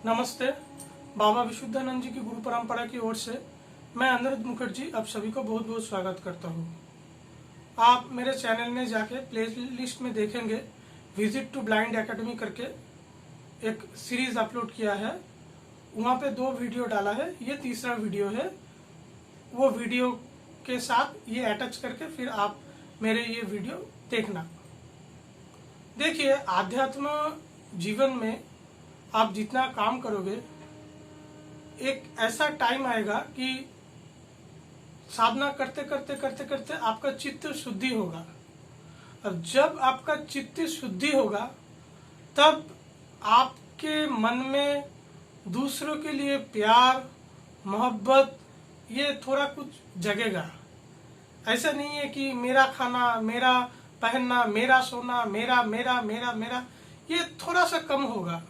नमस्ते। बाबा विशुद्धानंद जी की गुरु परंपरा की ओर से मैं अनिरुद्ध मुखर्जी आप सभी को बहुत बहुत स्वागत करता हूँ। आप मेरे चैनल में जाके प्ले लिस्ट में देखेंगे विजिट टू ब्लाइंड एकेडमी करके एक सीरीज अपलोड किया है। वहाँ पे 2 वीडियो डाला है, ये तीसरा वीडियो है। वो वीडियो के साथ ये अटैच करके फिर आप मेरे ये वीडियो देखना। देखिए, आध्यात्म जीवन में आप जितना काम करोगे, एक ऐसा टाइम आएगा कि साधना करते करते करते करते आपका चित्त शुद्धि होगा। और जब आपका चित्त शुद्धि होगा तब आपके मन में दूसरों के लिए प्यार मोहब्बत ये थोड़ा कुछ जगेगा। ऐसा नहीं है कि मेरा खाना, मेरा पहनना, मेरा सोना, मेरा मेरा मेरा मेरा, ये थोड़ा सा कम होगा।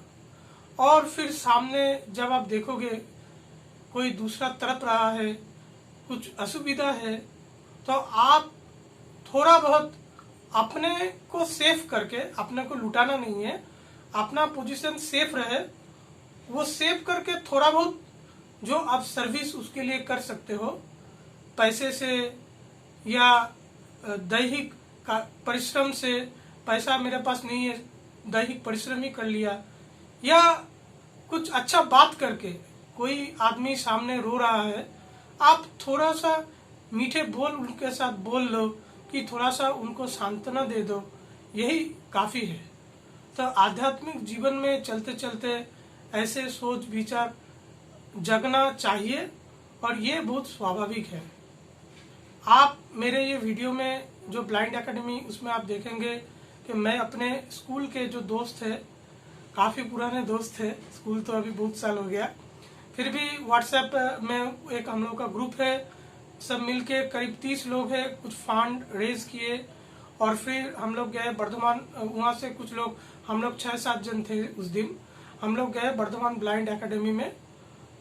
और फिर सामने जब आप देखोगे कोई दूसरा तड़प रहा है, कुछ असुविधा है, तो आप थोड़ा बहुत अपने को सेफ करके, अपने को लुटाना नहीं है, अपना पोजीशन सेफ रहे, वो सेव करके थोड़ा बहुत जो आप सर्विस उसके लिए कर सकते हो, पैसे से या दैहिक परिश्रम से। पैसा मेरे पास नहीं है, दैहिक परिश्रम ही कर लिया, या कुछ अच्छा बात करके। कोई आदमी सामने रो रहा है, आप थोड़ा सा मीठे बोल उनके साथ बोल लो कि थोड़ा सा उनको सांत्वना दे दो, यही काफी है। तो आध्यात्मिक जीवन में चलते चलते ऐसे सोच विचार जगना चाहिए और ये बहुत स्वाभाविक है। आप मेरे ये वीडियो में जो ब्लाइंड एकेडमी, उसमें आप देखेंगे कि मैं अपने स्कूल के जो दोस्त है, काफ़ी पुराने दोस्त थे, स्कूल तो अभी बहुत साल हो गया, फिर भी व्हाट्सएप में एक हम लोग का ग्रुप है, सब मिलके करीब 30 लोग हैं, कुछ फंड रेज किए और फिर हम लोग गए बर्धमान। वहाँ से कुछ लोग, हम लोग 6-7 जन थे उस दिन, हम लोग गए बर्धमान ब्लाइंड एकेडमी में।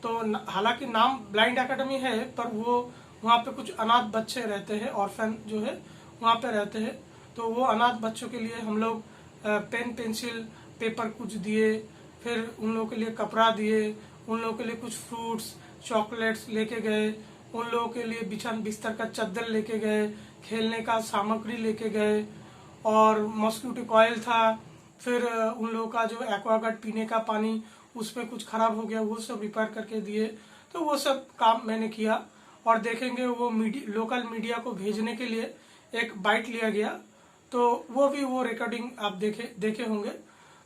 तो हालांकि नाम ब्लाइंड एकेडमी है, पर वो वहाँ पे कुछ अनाथ बच्चे रहते हैं, ऑर्फन जो है वहाँ पे रहते हैं। तो वो अनाथ बच्चों के लिए हम लोग पेन पेंसिल पेपर कुछ दिए, फिर उन लोगों के लिए कपड़ा दिए, उन लोगों के लिए कुछ फ्रूट्स चॉकलेट्स लेके गए, उन लोगों के लिए बिस्तर का चादर लेके गए, खेलने का सामग्री लेके गए, और मॉस्किटो कॉयल था। फिर उन लोगों का जो एक्वागार्ड पीने का पानी, उस पर कुछ खराब हो गया, वो सब रिपेयर करके दिए। तो वो सब काम मैंने किया। और देखेंगे वो लोकल मीडिया को भेजने के लिए एक बाइट लिया गया, तो वो भी वो रिकॉर्डिंग आप देखे होंगे।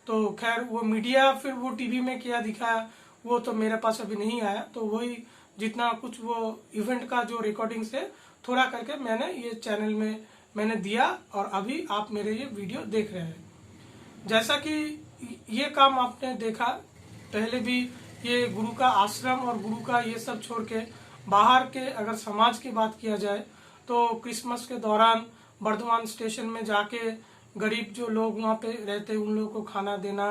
तो खैर वो मीडिया फिर वो टीवी में क्या दिखाया वो तो मेरे पास अभी नहीं आया। तो वही जितना कुछ वो इवेंट का जो रिकॉर्डिंग्स है थोड़ा करके मैंने ये चैनल में मैंने दिया, और अभी आप मेरे ये वीडियो देख रहे हैं। जैसा कि ये काम आपने देखा पहले भी, ये गुरु का आश्रम और गुरु का ये सब छोड़ के बाहर के अगर समाज की बात किया जाए तो क्रिसमस के दौरान बर्धमान स्टेशन में जाके गरीब जो लोग वहाँ पे रहते उन लोगों को खाना देना,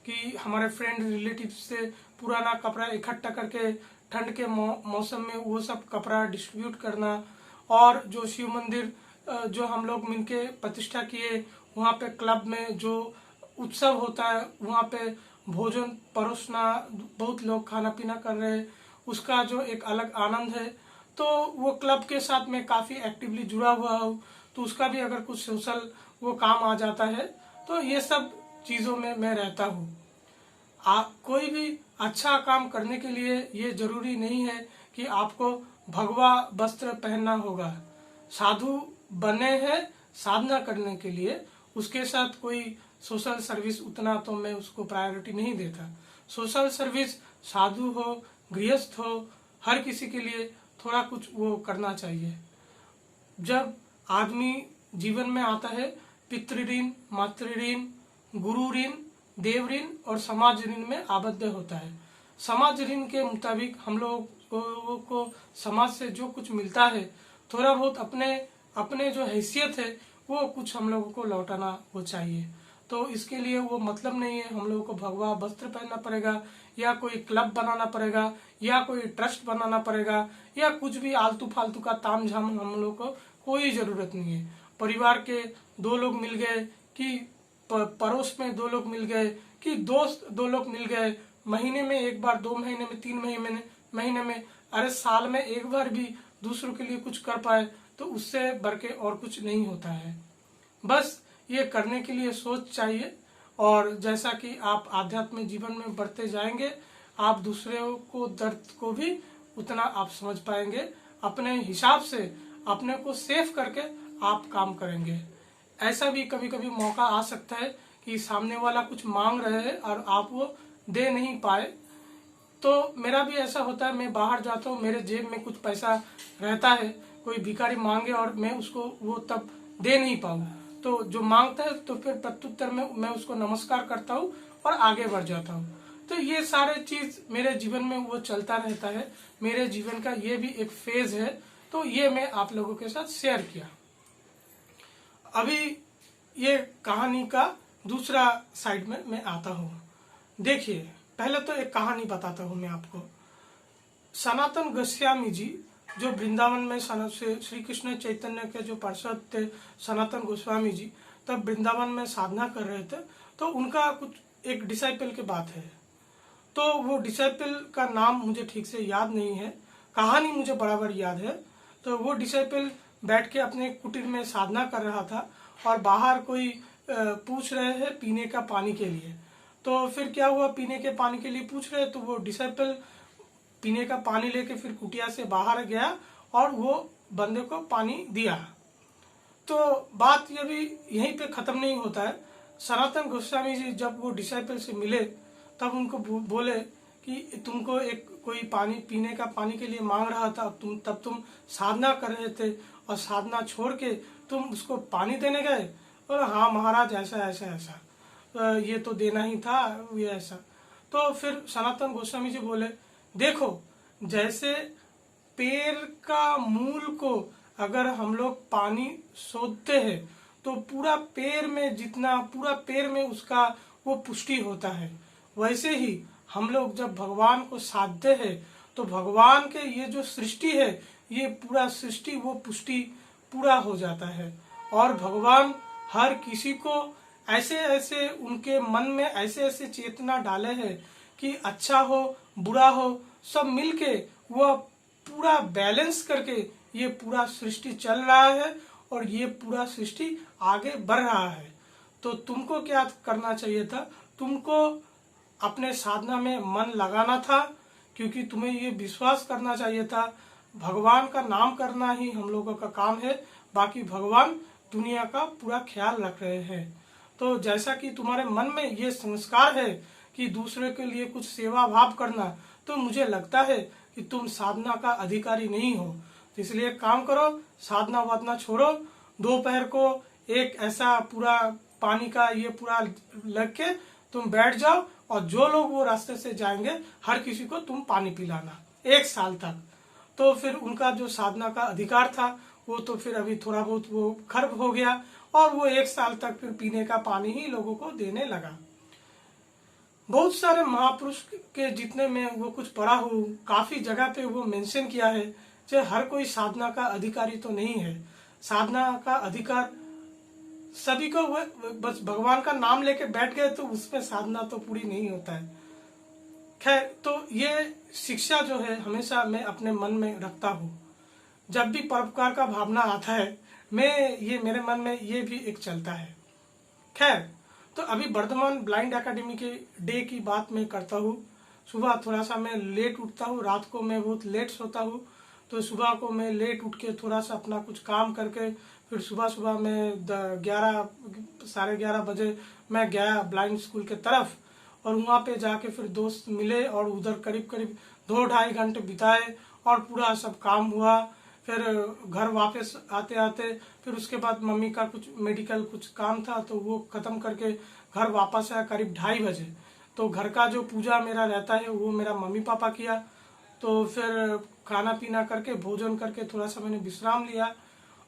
कि हमारे फ्रेंड रिलेटिव से पुराना कपड़ा इकट्ठा करके ठंड के मौसम में वो सब कपड़ा डिस्ट्रीब्यूट करना, और जो शिव मंदिर जो हम लोग मिलके प्रतिष्ठा किए, वहाँ पे क्लब में जो उत्सव होता है वहाँ पे भोजन परोसना, बहुत लोग खाना पीना कर रहे हैं, उसका जो एक अलग आनंद है। तो वो क्लब के साथ मैं काफ़ी एक्टिवली जुड़ा हुआ हूँ, तो उसका भी अगर कुछ सोशल वो काम आ जाता है, तो ये सब चीज़ों में मैं रहता हूँ। कोई भी अच्छा काम करने के लिए ये जरूरी नहीं है कि आपको भगवा वस्त्र पहनना होगा। साधु बने हैं साधना करने के लिए, उसके साथ कोई सोशल सर्विस उतना तो मैं उसको प्रायोरिटी नहीं देता। सोशल सर्विस साधु हो, गृहस्थ हो, हर किसी के लिए थोड़ा कुछ वो करना चाहिए। जब आदमी जीवन में आता है, पितृ ऋण, मातृ ऋण, गुरु ऋण, देव ऋण और समाज ऋण में आबद्ध होता है। समाज ऋण के मुताबिक हम लोगों को समाज से जो कुछ मिलता है, थोड़ा बहुत अपने अपने जो हैसियत है वो कुछ हम लोगों को लौटाना वो चाहिए। तो इसके लिए वो मतलब नहीं है हम लोगों को भगवा वस्त्र पहनना पड़ेगा, या कोई क्लब बनाना पड़ेगा, या कोई ट्रस्ट बनाना पड़ेगा, या कुछ भी आलतू फालतू का तामझाम हम लोग को कोई जरूरत नहीं है। परिवार के 2 लोग मिल गए, कि पड़ोस में 2 लोग मिल गए, कि दोस्त 2 लोग मिल गए, महीने में एक बार, 2 महीने में, 3 महीने में, अरे साल में एक बार भी दूसरों के लिए कुछ कर पाए तो उससे बढ़ के और कुछ नहीं होता है। बस ये करने के लिए सोच चाहिए। और जैसा कि आप आध्यात्मिक जीवन में बढ़ते जाएंगे, आप दूसरों को दर्द को भी उतना आप समझ पाएंगे। अपने हिसाब से अपने को सेफ करके आप काम करेंगे। ऐसा भी कभी कभी मौका आ सकता है कि सामने वाला कुछ मांग रहे हैं और आप वो दे नहीं पाए। तो मेरा भी ऐसा होता है, मैं बाहर जाता हूँ, मेरे जेब में कुछ पैसा रहता है, कोई भिखारी मांगे और मैं उसको वो तब दे नहीं पाऊँ, तो जो मांगता है तो फिर प्रत्युत्तर में मैं उसको नमस्कार करता हूँ और आगे बढ़ जाता हूँ। तो ये सारे चीज मेरे जीवन में वो चलता रहता है। मेरे जीवन का ये भी एक फेज है, तो ये मैं आप लोगों के साथ शेयर किया। अभी ये कहानी का दूसरा साइड में मैं आता हूँ। देखिए, पहले तो एक कहानी बताता हूँ मैं आपको। सनातन गोस्वामी जी जो वृंदावन में श्री कृष्ण चैतन्य के जो पार्षद थे, सनातन गोस्वामी जी तब वृंदावन में साधना कर रहे थे। तो उनका कुछ एक डिसाइपल की बात है। तो वो डिसाइपल का नाम मुझे ठीक से याद नहीं है, कहानी मुझे बराबर याद है। तो वो डिसाइपल बैठ के अपने कुटीर में साधना कर रहा था और बाहर कोई पूछ रहे हैं पीने का पानी के लिए। तो फिर क्या हुआ, पीने के पानी के लिए पूछ रहे, तो वो डिसाइपल पीने का पानी लेके फिर कुटिया से बाहर गया और वो बंदे को पानी दिया। तो बात ये भी यहीं पे खत्म नहीं होता है। सनातन गोस्वामी जी जब वो डिसाइपल से मिले तब उनको बोले कि तुमको एक कोई पानी पीने का पानी के लिए मांग रहा था, तब तुम साधना कर रहे थे और साधना छोड़ के तुम उसको पानी देने गए। और हाँ महाराज, ऐसा ऐसा ऐसा, ये तो देना ही था, ये ऐसा। तो फिर सनातन गोस्वामी जी बोले, देखो जैसे पेड़ का मूल को अगर हम लोग पानी सोधते हैं तो पूरा पेड़ में उसका वो पुष्टि होता है, वैसे ही हम लोग जब भगवान को साधते हैं तो भगवान के ये जो सृष्टि है, ये पूरा सृष्टि वो पुष्टि पूरा हो जाता है। और भगवान हर किसी को ऐसे ऐसे उनके मन में ऐसे ऐसे चेतना डाले हैं कि अच्छा हो बुरा हो सब मिलके वह पूरा बैलेंस करके ये पूरा सृष्टि चल रहा है और ये पूरा सृष्टि आगे बढ़ रहा है। तो तुमको क्या करना चाहिए था, तुमको अपने साधना में मन लगाना था, क्योंकि तुम्हें ये विश्वास करना चाहिए था भगवान का नाम करना ही हम लोगों का काम है, बाकी भगवान दुनिया का पूरा ख्याल रख रहे हैं। तो जैसा कि तुम्हारे मन में ये संस्कार है कि दूसरे के लिए कुछ सेवा भाव करना, तो मुझे लगता है कि तुम साधना का अधिकारी नहीं हो। तो इसलिए काम करो, साधना वाधना छोड़ो, दोपहर को एक ऐसा पूरा पानी का ये पूरा लग के तुम बैठ जाओ और जो लोग वो रास्ते से जाएंगे हर किसी को तुम पानी पिलाना 1 साल तक। तो फिर उनका जो साधना का अधिकार था वो तो फिर अभी थोड़ा बहुत वो खर्ब हो गया और वो 1 साल तक फिर पीने का पानी ही लोगों को देने लगा। बहुत सारे महापुरुष के जितने में वो कुछ पढ़ा हूँ, काफी जगह पे वो मेंशन किया है कि हर कोई साधना का अधिकारी तो नहीं है। साधना का अधिकार सभी को, बस भगवान का नाम लेके बैठ गए तो उसमें साधना तो पूरी नहीं होता है। खैर, तो ये शिक्षा जो है हमेशा मैं अपने मन में रखता हूँ। जब भी परोपकार का भावना आता है मेरे मन में ये भी एक चलता है। खैर, तो अभी वर्धमान ब्लाइंड एकेडमी के डे की बात मैं करता हूँ। सुबह थोड़ा सा मैं लेट उठता हूँ, रात को मैं बहुत लेट सोता हूँ। तो सुबह को मैं लेट उठ के थोड़ा सा अपना कुछ काम करके फिर सुबह मैं 11 बजे मैं गया ब्लाइंड स्कूल के तरफ और वहाँ पे जाके फिर दोस्त मिले और उधर करीब 2-2.5 घंटे बिताए और पूरा सब काम हुआ। फिर घर वापस आते आते फिर उसके बाद मम्मी का कुछ मेडिकल कुछ काम था तो वो खत्म करके घर वापस आया करीब 2:30 बजे। तो घर का जो पूजा मेरा रहता है वो मेरा मम्मी पापा किया। तो फिर खाना पीना करके भोजन करके थोड़ा सा मैंने विश्राम लिया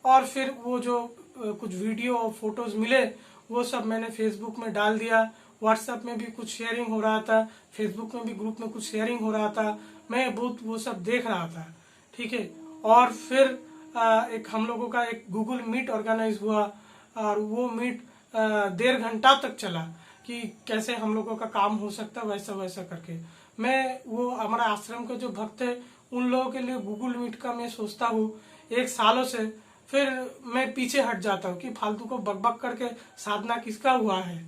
और फिर वो जो कुछ वीडियो और फोटोज मिले वो सब मैंने फेसबुक में डाल दिया। व्हाट्सएप में भी कुछ शेयरिंग हो रहा था, फेसबुक में भी ग्रुप में कुछ शेयरिंग हो रहा था, मैं बहुत वो सब देख रहा था। ठीक है, और फिर एक हम लोगों का एक गूगल मीट ऑर्गेनाइज हुआ और वो मीट 1.5 घंटा तक चला। कि कैसे हम लोगों का काम हो सकता है, वैसा वैसा करके मैं वो हमारा आश्रम के जो भक्त है उन लोगों के लिए गूगल मीट का मैं सोचता हूँ 1 सालों से। फिर मैं पीछे हट जाता हूँ कि फालतू को बकबक करके साधना किसका हुआ है।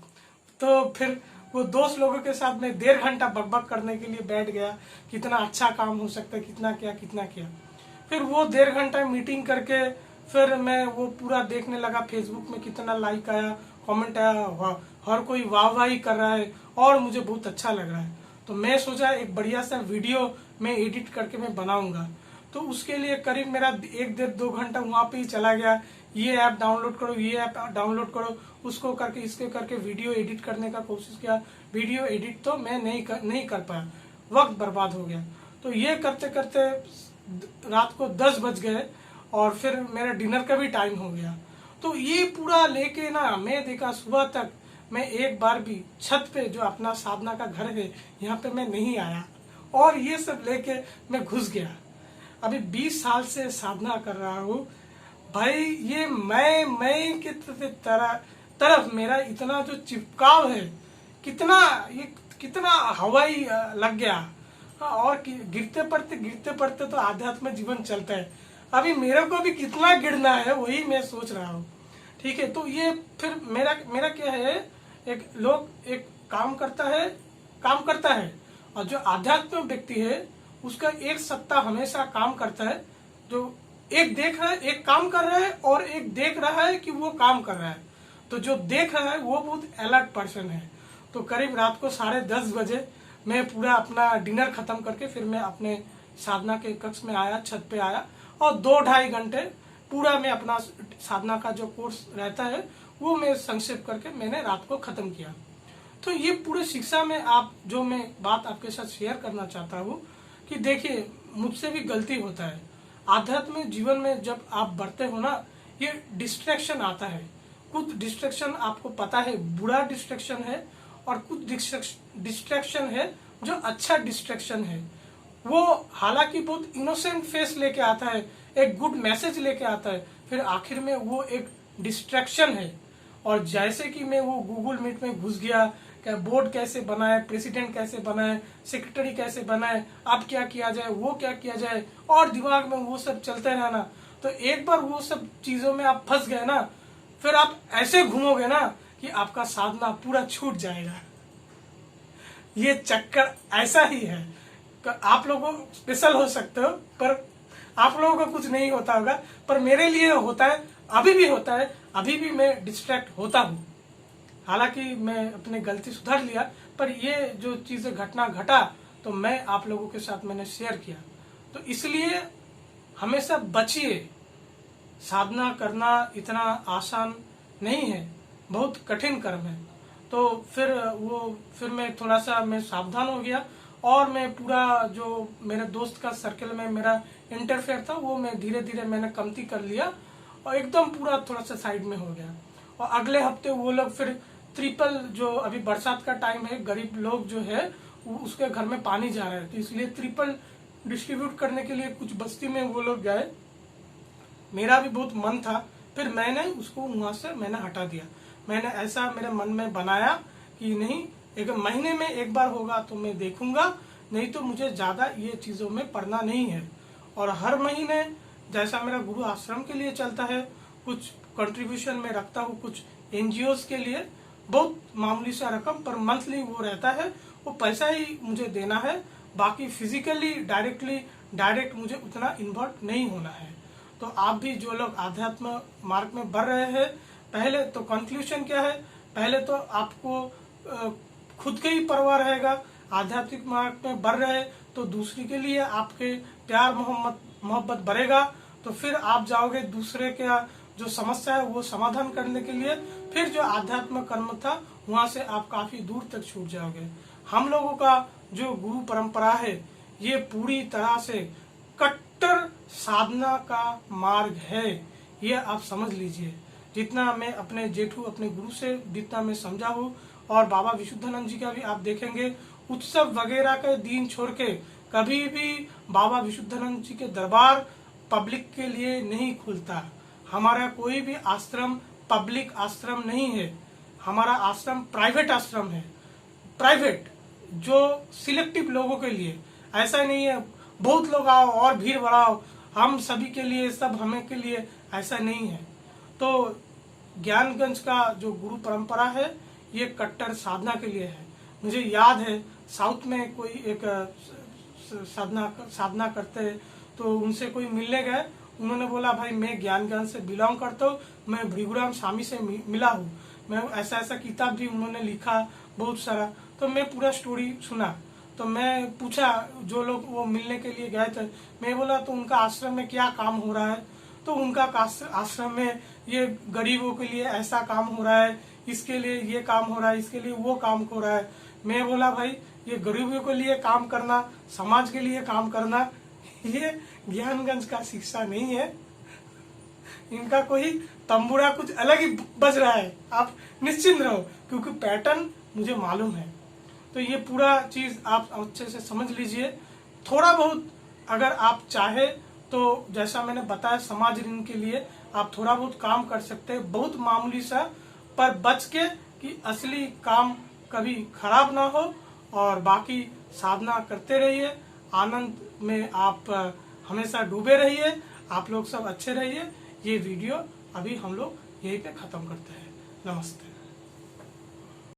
तो फिर वो दोस्त लोगों के साथ में 1.5 घंटा बकबक करने के लिए बैठ गया, कितना अच्छा काम हो सकता है, कितना किया। फिर वो 1.5 घंटा मीटिंग करके फिर मैं वो पूरा देखने लगा, फेसबुक में कितना लाइक आया, कमेंट आया, हर कोई वाहवाही कर रहा है और मुझे बहुत अच्छा लग रहा है। तो मैं सोचा एक बढ़िया सा वीडियो मैं एडिट करके मैं बनाऊंगा। तो उसके लिए करीब मेरा 1-1.5-2 घंटा वहाँ पे ही चला गया। ये ऐप डाउनलोड करो, ये ऐप डाउनलोड करो, उसको करके इसके करके वीडियो एडिट करने का कोशिश किया। वीडियो एडिट तो मैं नहीं कर पाया, वक्त बर्बाद हो गया। तो ये करते करते रात को 10 बज गए और फिर मेरा डिनर का भी टाइम हो गया। तो ये पूरा लेके ना मैं देखा सुबह तक मैं एक बार भी छत पे जो अपना साधना का घर है यहाँ पे मैं नहीं आया और ये सब लेके मैं घुस गया। अभी 20 साल से साधना कर रहा हूँ भाई। ये मैं की तरफ मेरा इतना जो चिपकाव है, कितना हवाई लग गया। और गिरते पड़ते तो आध्यात्म जीवन चलता है। अभी मेरे को भी कितना गिरना है वही मैं सोच रहा हूँ। ठीक है, तो ये फिर मेरा क्या है, एक काम करता है और जो आध्यात्मिक व्यक्ति है उसका एक सत्ता हमेशा काम करता है। जो एक देख रहा है, एक काम कर रहा है और एक देख रहा है कि वो काम कर रहा है। तो जो देख रहा है वो बहुत अलर्ट पर्सन है। तो करीब रात को 10:30 बजे मैं पूरा अपना डिनर खत्म करके फिर मैं अपने साधना के कक्ष में आया, छत पे आया और 2-2.5 घंटे पूरा मैं अपना साधना का जो कोर्स रहता है वो मैं संक्षेप करके मैंने रात को खत्म किया। तो ये पूरे शिक्षा में जो मैं बात आपके साथ शेयर करना चाहता हूँ कि देखिए मुझसे भी गलती होता है। आध्यात्मिक जीवन में जब आप बढ़ते हो ना, ये डिस्ट्रैक्शन आता है। कुछ डिस्ट्रैक्शन आपको पता है बुरा डिस्ट्रैक्शन है और कुछ डिस्ट्रैक्शन है जो अच्छा डिस्ट्रैक्शन है। वो हालांकि बहुत इनोसेंट फेस लेके आता है, एक गुड मैसेज लेके आता है, फिर आखिर में वो एक डिस्ट्रैक्शन है। और जैसे कि मैं वो गूगल मीट में घुस गया, बोर्ड कैसे बनाए, प्रेसिडेंट कैसे बनाए, सेक्रेटरी कैसे बनाए, अब क्या किया जाए, वो क्या किया जाए, और दिमाग में वो सब चलते रहना। तो एक बार वो सब चीजों में आप फंस गए ना, फिर आप ऐसे घूमोगे ना कि आपका साधना पूरा छूट जाएगा। ये चक्कर ऐसा ही है। आप लोगों को स्पेशल हो सकते हो पर आप लोगों को कुछ नहीं होता होगा, पर मेरे लिए होता है, अभी भी होता है। अभी भी मैं डिस्ट्रैक्ट होता हूँ। हालांकि मैं अपनी गलती सुधार लिया, पर ये जो चीजें घटा तो मैं आप लोगों के साथ मैंने शेयर किया। तो इसलिए हमेशा बचिए। साधना करना इतना आसान नहीं है, बहुत कठिन कर्म है। तो फिर मैं थोड़ा सा मैं सावधान हो गया और मैं पूरा जो मेरे दोस्त का सर्कल में मेरा इंटरफेयर था वो मैं धीरे धीरे मैंने कमती कर लिया और एकदम पूरा थोड़ा सा साइड में हो गया। और अगले हफ्ते वो लोग फिर ट्रिपल, जो अभी बरसात का टाइम है, गरीब लोग जो है उसके घर में पानी जा रहा है, तो इसलिए ट्रिपल डिस्ट्रीब्यूट करने के लिए कुछ बस्ती में वो लोग गए। मेरा भी बहुत मन था, फिर मैंने उसको वहां से मैंने हटा दिया। मैंने ऐसा मेरे मन में बनाया कि नहीं, एक महीने में एक बार होगा तो मैं देखूंगा, नहीं तो मुझे ज्यादा ये चीजों में पढ़ना नहीं है। और हर महीने जैसा मेरा गुरु आश्रम के लिए चलता है, कुछ कंट्रीब्यूशन में रखता हूँ, कुछ एनजीओ के लिए, बहुत मामूली सा रकम पर मंथली वो रहता है, वो पैसा ही मुझे देना है। बाकी फिजिकली डायरेक्ट मुझे उतना इन्वॉल्व नहीं होना है। तो आप भी जो लोग आध्यात्म मार्ग में बढ़ रहे हैं, पहले तो कंक्लूजन क्या है, पहले तो आपको खुद के ही परवाह रहेगा। आध्यात्मिक मार्ग में बढ़ रहे तो दूसरी के लिए आपके प्यार मोहब्बत बढ़ेगा। तो फिर आप जाओगे दूसरे का जो समस्या है वो समाधान करने के लिए, फिर जो आध्यात्मिक कर्म था वहां से आप काफी दूर तक छूट जाओगे। हम लोगों का जो गुरु परंपरा है ये पूरी तरह से कट्टर साधना का मार्ग है, ये आप समझ लीजिए। जितना मैं अपने जेठू अपने गुरु से जितना मैं समझा हूँ, और बाबा विशुद्धानंद जी का भी आप देखेंगे, उत्सव वगैरह के दिन छोड़ के कभी भी बाबा विशुद्धानंद जी के दरबार पब्लिक के लिए नहीं खुलता। हमारा कोई भी आश्रम पब्लिक आश्रम नहीं है। हमारा आश्रम प्राइवेट आश्रम है, प्राइवेट, जो सिलेक्टिव लोगों के लिए। ऐसा नहीं है बहुत लोग आओ और भीड़ बढ़ाओ, हम सभी के लिए, सब हमें के लिए, ऐसा नहीं है। तो ज्ञानगंज का जो गुरु परंपरा है ये कट्टर साधना के लिए है। मुझे याद है साउथ में कोई एक साधना करते हैं, तो उनसे कोई मिलने गए, उन्होंने बोला भाई मैं ज्ञानगंज से बिलोंग करता हूँ, मैं भृगुराम स्वामी से मिला हूँ, मैं ऐसा ऐसा किताब भी उन्होंने लिखा बहुत सारा। तो मैं पूरा स्टोरी सुना, तो मैं पूछा जो लोग वो मिलने के लिए गए थे, मैं बोला तो उनका आश्रम में क्या काम हो रहा है? तो उनका आश्रम में ये गरीबों के लिए ऐसा काम हो रहा है, इसके लिए ये काम हो रहा है, इसके लिए वो काम हो रहा है। मैं बोला भाई ये गरीबों के लिए काम करना, समाज के लिए काम करना, ये ज्ञानगंज का शिक्षा नहीं है। इनका कोई तंबूरा कुछ अलग ही बज रहा है, आप निश्चिंत रहो, क्योंकि पैटर्न मुझे मालूम है। तो ये पूरा चीज आप अच्छे से समझ लीजिए। थोड़ा बहुत अगर आप चाहे तो जैसा मैंने बताया समाज ऋण के लिए आप थोड़ा बहुत काम कर सकते हैं, बहुत मामूली सा, पर बच के कि असली काम कभी खराब ना हो। और बाकी साधना करते रहिए, आनंद में आप हमेशा डूबे रहिए, आप लोग सब अच्छे रहिए। ये वीडियो अभी हम लोग यहीं पे खत्म करते हैं। नमस्ते।